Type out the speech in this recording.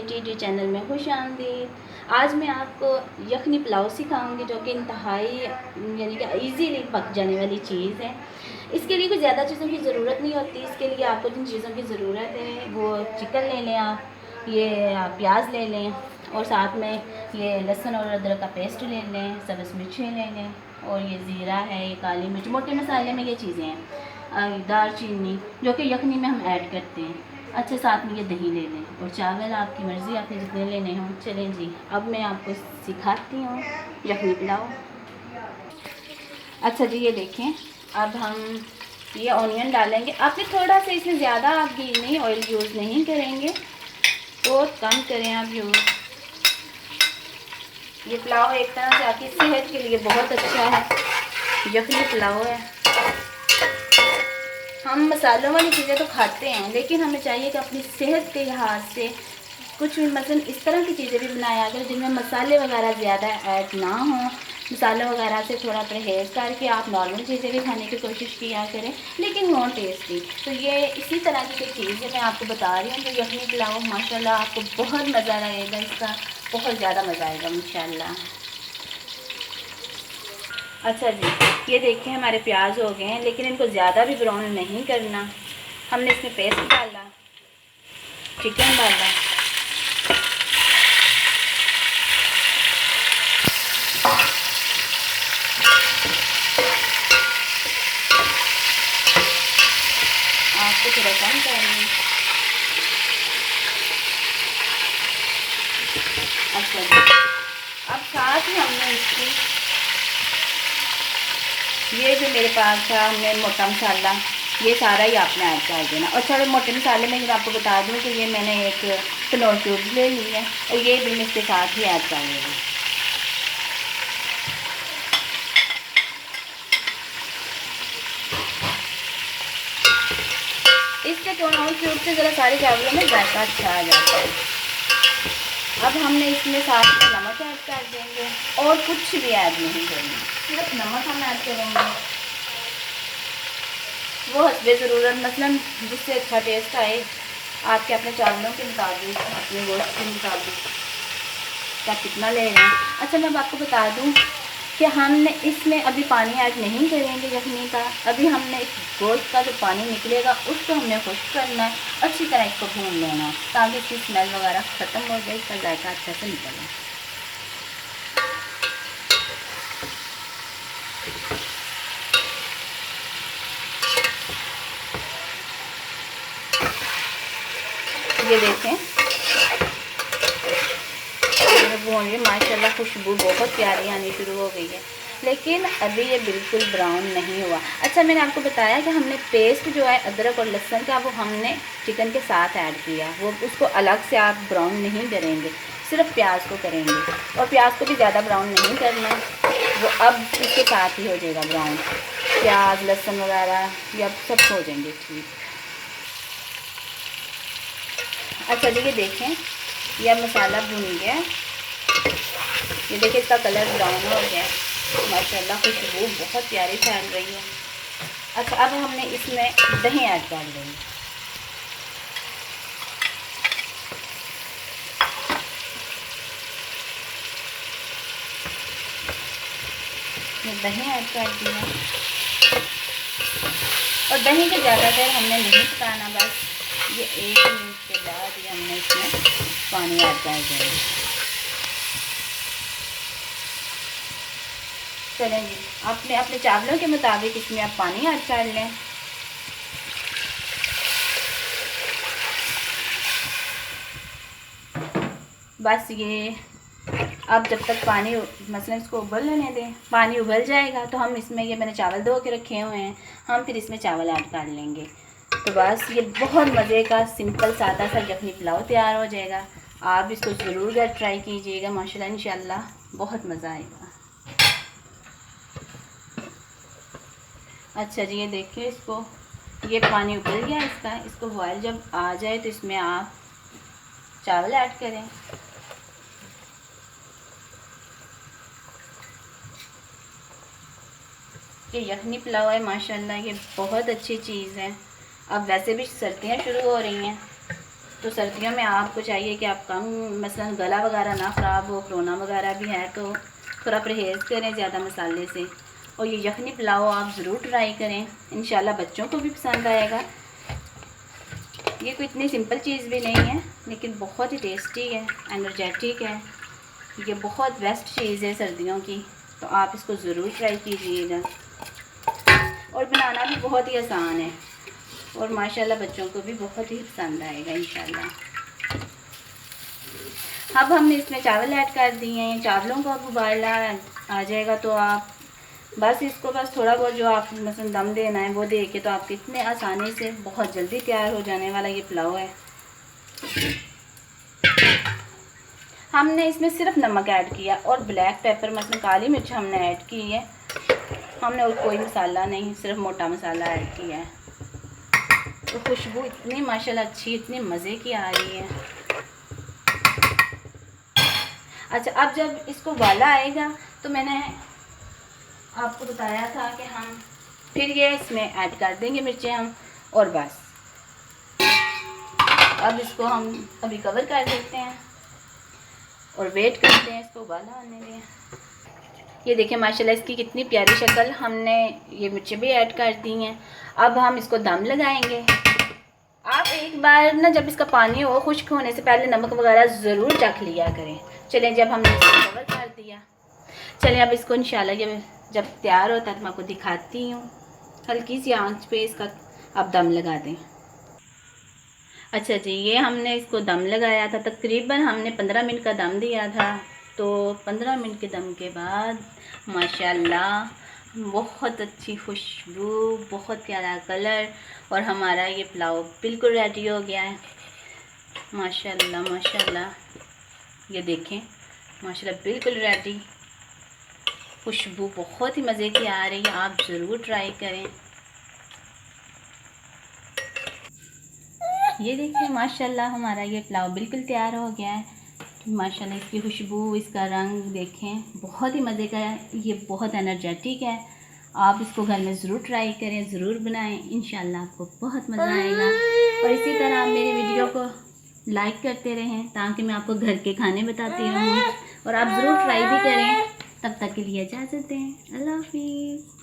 TT channel में खुश आमदीद। आज मैं आपको यखनी पुलाव सिखाऊंगी जो कि इंतहाई यानी कि ईजीली पक जाने वाली चीज़ है। इसके लिए कुछ ज़्यादा चीज़ों की ज़रूरत नहीं होती। इसके लिए आपको जिन चीज़ों की ज़रूरत है वो चिकन ले लें, आप प्याज ले लें और साथ में ये लहसुन और अदरक का पेस्ट ले लें, सब्ज़ मिर्चें ले लें और ये ज़ीरा है, ये काली मिर्च। मोटे मसाले में ये चीज़ें हैं, दालचीनी जो कि यखनी में हम ऐड करते हैं। अच्छा, साथ में ये दही ले लें और चावल आपकी मर्ज़ी, आपने जितने लेने हों। चलें जी, अब मैं आपको सिखाती हूँ यखनी पुलाव। अच्छा जी, ये देखें, अब हम ये ऑनियन डालेंगे। आपने थोड़ा सा इसमें ज़्यादा आप घी नहीं ऑयल यूज़ नहीं करेंगे, बहुत कम करें आप यूज़। ये पुलाव एक तरह से आपकी सेहत के लिए बहुत अच्छा है। यखनी पुलाव है। हम मसालों वाली चीज़ें तो खाते हैं, लेकिन हमें चाहिए कि अपनी सेहत के लिहाज से कुछ मसलन इस तरह की चीज़ें भी बनाया करें जिनमें मसाले वगैरह ज़्यादा ऐड ना हों। मसालों वगैरह से थोड़ा परहेज़ करके आप नॉर्मल चीज़ें भी खाने की कोशिश किया करें, लेकिन हों टेस्टी। तो ये इसी तरह की कोई चीज़ है मैं आपको बता रही हूँ। तो यखनी पुलाव माशाल्लाह आपको बहुत मज़ा आएगा, इसका बहुत ज़्यादा मज़ा आएगा इंशाल्लाह। अच्छा जी, ये देखें हमारे प्याज हो गए हैं, लेकिन इनको ज़्यादा भी ब्राउन नहीं करना। हमने इसमें पेस्ट डाला, चिकन डाला, आपको थोड़ा कम करना। अच्छा जी, अब साथ ही हमने इसकी ये जो मेरे पास था, हमने मोटा मसाला, ये सारा ही आपने ऐड कर देना। और थोड़े मोटे मसाले में मैं आपको बता दूँ कि ये मैंने एक कनौर क्यूब्स ले ली है और ये भी मैं इसके साथ ही ऐड कर लूँगी। इससे कनौर क्यूब से ज़रा सारे चावलों में जायका अच्छा आ जाता है। अब हमने इसमें साथ में नमक ऐड कर देंगे और कुछ भी ऐड नहीं करेंगे, सिर्फ नमक हम ऐड करेंगे, वो हस्बे ज़रूरत, मसलन जिससे अच्छा टेस्ट आए आपके अपने चावलों के मुताबिक, अपने गोश्त के मुताबिक क्या कितना ले रहे हैं। अच्छा, मैं आपको बता दूं कि हमने इसमें अभी पानी ऐड नहीं करेंगे यखनी का। अभी हमने इस गोश्त का जो पानी निकलेगा उसको हमने खुश्क करना है, अच्छी तरह इसको भून लेना है ताकि इसकी स्मेल वगैरह ख़त्म हो जाए, इसका जायका अच्छा से निकले। ये देखें भून लिए, माशाल्लाह खुशबू बहुत प्यारी आनी शुरू हो गई है, लेकिन अभी ये बिल्कुल ब्राउन नहीं हुआ। अच्छा, मैंने आपको बताया कि हमने पेस्ट जो है अदरक और लहसुन का वो हमने चिकन के साथ ऐड किया, वो उसको अलग से आप ब्राउन नहीं करेंगे, सिर्फ प्याज को करेंगे। और प्याज को भी ज़्यादा ब्राउन नहीं करना, वो अब इसके साथ ही हो जाएगा ब्राउन। प्याज लहसुन वगैरह ये अब सब हो जाएंगे ठीक। अच्छा जी, ये देखें यह मसाला भुन गया, ये देखिए इसका कलर ब्राउन हो गया, माशाल्लाह खुशबू बहुत प्यारी फैल रही है। अच्छा, अब हमने इसमें दही ऐड कर देंगे। ये दही ऐड कर दिया और दही को ज़्यादा देर हमने नहीं पकाना, बस ये 1 मिनट के बाद ये हमने इसमें पानी ऐड कर देंगे। चलें जी, अपने अपने चावलों के मुताबिक इसमें आप पानी ऐड कर लें। बस ये अब जब तक पानी मसलन इसको उबल लेने दें, पानी उबल जाएगा तो हम इसमें, ये मैंने चावल धो के रखे हुए हैं, हम फिर इसमें चावल ऐड कर लेंगे। तो बस ये बहुत मज़े का सिंपल सादा सा यखनी पुलाव तैयार हो जाएगा। आप इसको ज़रूर घर ट्राई कीजिएगा, माशाल्लाह इंशाल्लाह बहुत मज़ा आएगा। अच्छा जी, ये देखिए इसको, ये पानी उबल गया इसको बॉयल जब आ जाए तो इसमें आप चावल ऐड करें। ये यखनी पुलाव है, माशाल्लाह ये बहुत अच्छी चीज़ है। अब वैसे भी सर्दियाँ शुरू हो रही हैं तो सर्दियों में आपको चाहिए कि आप कम, मसलन गला वगैरह ना ख़राब हो, कोरोना वगैरह भी है, तो थोड़ा परहेज़ करें ज़्यादा मसाले से। और ये यखनी पुलाव आप ज़रूर ट्राई करें, इंशाल्लाह बच्चों को भी पसंद आएगा। ये कोई इतनी सिंपल चीज़ भी नहीं है, लेकिन बहुत ही टेस्टी है, एनर्जेटिक है। ये बहुत बेस्ट चीज़ है सर्दियों की, तो आप इसको ज़रूर ट्राई कीजिएगा। और बनाना भी बहुत ही आसान है, और माशाल्लाह बच्चों को भी बहुत ही पसंद आएगा इंशाल्लाह। अब हमने इसमें चावल ऐड कर दिए हैं। चावलों का उबाला आ जाएगा तो आप बस इसको बस थोड़ा बहुत जो आप मसलन दम देना है वो दे के, तो आप कितने आसानी से बहुत जल्दी तैयार हो जाने वाला ये पुलाव है। हमने इसमें सिर्फ नमक ऐड किया और ब्लैक पेपर मसलन काली मिर्च हमने ऐड की है। हमने और कोई मसाला नहीं, सिर्फ मोटा मसाला ऐड किया है। तो खुशबू इतनी माशाल्लाह अच्छी, इतनी मज़े की आ रही है। अच्छा, अब जब इसको उबाला आएगा तो मैंने आपको बताया था कि हम फिर ये इसमें ऐड कर देंगे मिर्चें हम, और बस अब इसको हम अभी कवर कर देते हैं और वेट करते हैं इसको उबाला आने में। ये देखिए माशाल्लाह इसकी कितनी प्यारी शक्ल, हमने ये मिर्चें भी ऐड कर दी हैं। अब हम इसको दम लगाएंगे। आप एक बार ना जब इसका पानी हो खुश्क होने से पहले नमक वगैरह ज़रूर चख लिया करें। चलें, जब हमने इसको कवर कर दिया, चलें अब इसको इंशाल्लाह ये जब तैयार होता है तो मैं आपको दिखाती हूँ। हल्की सी आंच पे इसका अब दम लगा दें। अच्छा जी, ये हमने इसको दम लगाया था, तकरीबन हमने 15 मिनट का दम दिया था। तो 15 मिनट के दम के बाद माशाल्लाह बहुत अच्छी खुशबू, बहुत प्यारा कलर, और हमारा ये पुलाव बिल्कुल रेडी हो गया है। माशाल्लाह माशाल्लाह, ये देखें माशाल्लाह बिल्कुल रेडी। खुशबू बहुत ही मज़े की आ रही है, आप ज़रूर ट्राई करें। ये देखिए माशाल्लाह हमारा ये पुलाव बिल्कुल तैयार हो गया है। माशाल्लाह इसकी खुशबू, इसका रंग देखें, बहुत ही मज़े का है। ये बहुत एनर्जेटिक है, आप इसको घर में ज़रूर ट्राई करें, ज़रूर बनाएं, इंशाल्लाह आपको बहुत मज़ा आएगा। और इसी तरह आप मेरी वीडियो को लाइक करते रहें ताकि मैं आपको घर के खाने बताती रहूँ, और आप ज़रूर ट्राई भी करें। तब तक के लिए इजाज़त दें। अल्लाह हाफिज़।